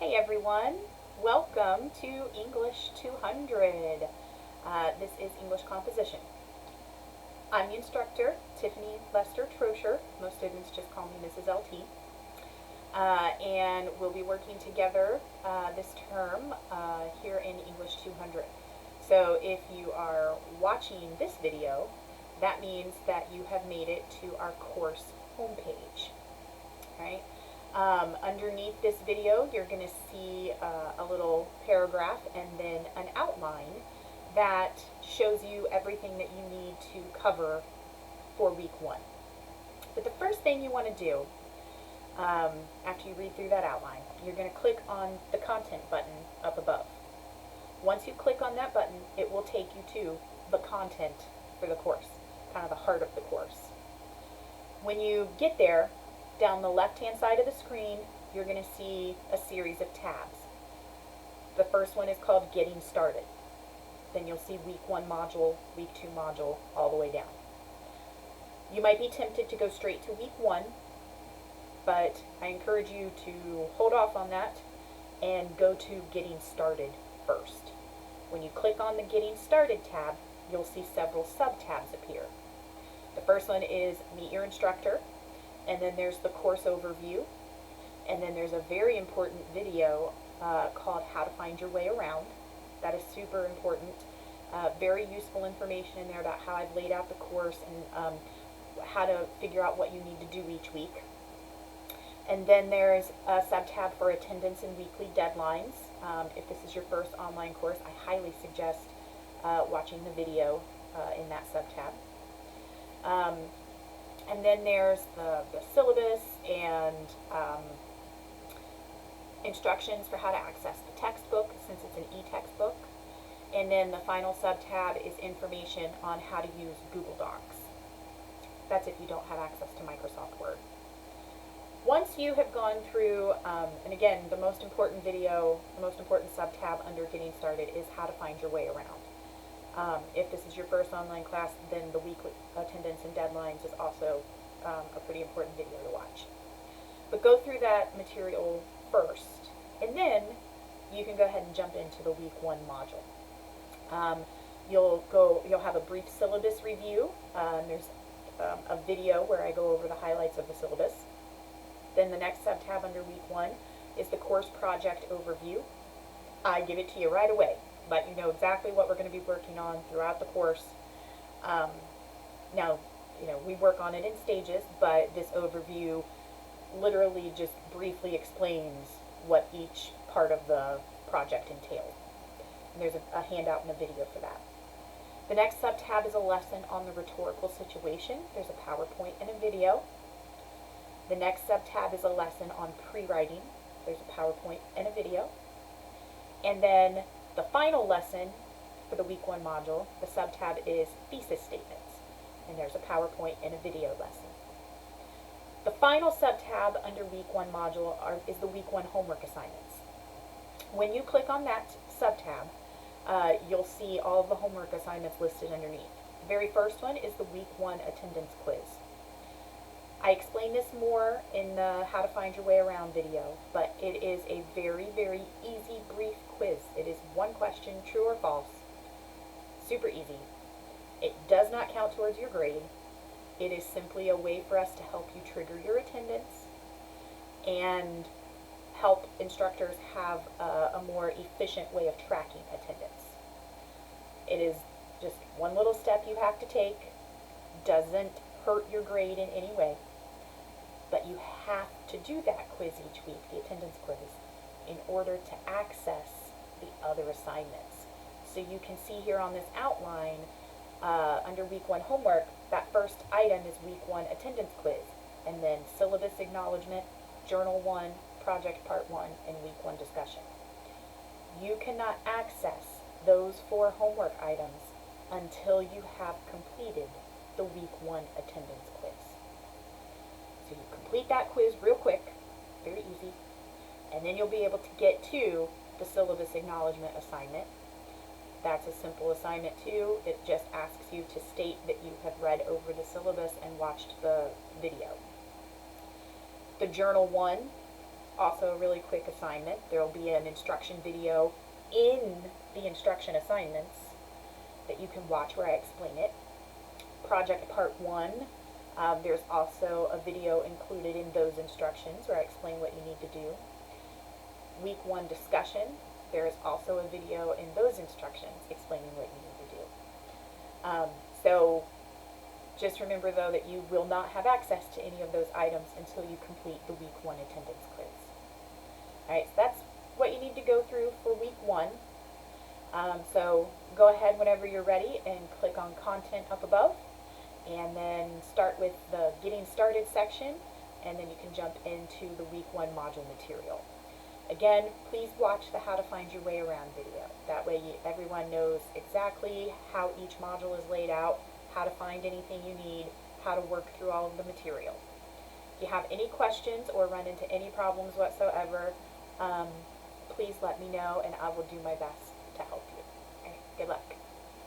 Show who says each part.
Speaker 1: Hey everyone, welcome to English 200. This is English composition. I'm the instructor, Tiffany Lester Trosher. Most students just call me Mrs. LT. And we'll be working together this term here in English 200. So if you are watching this video, that means that you have made it to our course homepage. Right? Underneath this video, you're going to see a little paragraph and then an outline that shows you everything that you need to cover for week one. But the first thing you want to do, after you read through that outline, you're going to click on the content button up above. Once you click on that button, it will take you to the content for the course, kind of the heart of the course. When you get there, down the left-hand side of the screen, you're going to see a series of tabs. The first one is called Getting Started. Then you'll see Week 1 Module, Week 2 Module, all the way down. You might be tempted to go straight to Week 1, but I encourage you to hold off on that and go to Getting Started first. When you click on the Getting Started tab, you'll see several sub-tabs appear. The first one is Meet Your Instructor. And then there's the course overview, and then there's a very important video called How to Find Your Way Around. That is super important. Very useful information in there about how I've laid out the course and how to figure out what you need to do each week. And then there's a sub-tab for attendance and weekly deadlines. If this is your first online course, I highly suggest watching the video in that sub-tab. And then there's the syllabus and instructions for how to access the textbook, since it's an e-textbook. And then the final sub-tab is information on how to use Google Docs. That's if you don't have access to Microsoft Word. Once you have gone through, and again, the most important video, the most important sub-tab under Getting Started is how to find your way around. If this is your first online class, then the weekly attendance and deadlines is also a pretty important video to watch. But go through that material first, and then you can go ahead and jump into the Week 1 module. You'll have a brief syllabus review. There's a video where I go over the highlights of the syllabus. Then the next sub-tab under Week 1 is the course project overview. I give it to you right away. Let you know exactly what we're going to be working on throughout the course. Now, we work on it in stages, but this overview literally just briefly explains what each part of the project entails. And there's a handout and a video for that. The next sub-tab is a lesson on the rhetorical situation. There's a PowerPoint and a video. The next sub-tab is a lesson on pre-writing. There's a PowerPoint and a video. And then the final lesson for the Week 1 module, the sub-tab is thesis statements, and there's a PowerPoint and a video lesson. The final sub-tab under Week 1 module is the Week 1 homework assignments. When you click on that sub-tab, you'll see all of the homework assignments listed underneath. The very first one is the Week 1 attendance quiz. I explain this more in the How to Find Your Way Around video, but it is a very, very easy, brief quiz. It is one question, true or false. Super easy. It does not count towards your grade. It is simply a way for us to help you trigger your attendance and help instructors have a more efficient way of tracking attendance. It is just one little step you have to take. Doesn't hurt your grade in any way, but you have to do that quiz each week, the attendance quiz, in order to access the other assignments. So you can see here on this outline, under Week 1 homework, that first item is Week 1 attendance quiz, and then syllabus acknowledgement, Journal 1, Project Part 1, and Week 1 discussion. You cannot access those 4 homework items until you have completed the Week 1 attendance quiz. So you complete that quiz real quick, very easy, and then you'll be able to get to the syllabus acknowledgement assignment. That's a simple assignment too. It just asks you to state that you have read over the syllabus and watched the video. The Journal 1 Also, a really quick assignment. There will be an instruction video in the instruction assignments that you can watch where I explain it. Project Part 1, there's also a video included in those instructions where I explain what you need to do. Week 1 discussion, there is also a video in those instructions explaining what you need to do. So just remember, though, that you will not have access to any of those items until you complete the Week 1 attendance quiz. Alright, so that's what you need to go through for Week 1. So go ahead whenever you're ready and click on Content up above, and then start with the Getting Started section, and then you can jump into the Week 1 module material. Again, please watch the How to Find Your Way Around video. That way everyone knows exactly how each module is laid out, how to find anything you need, how to work through all of the material. If you have any questions or run into any problems whatsoever, please let me know and I will do my best to help you.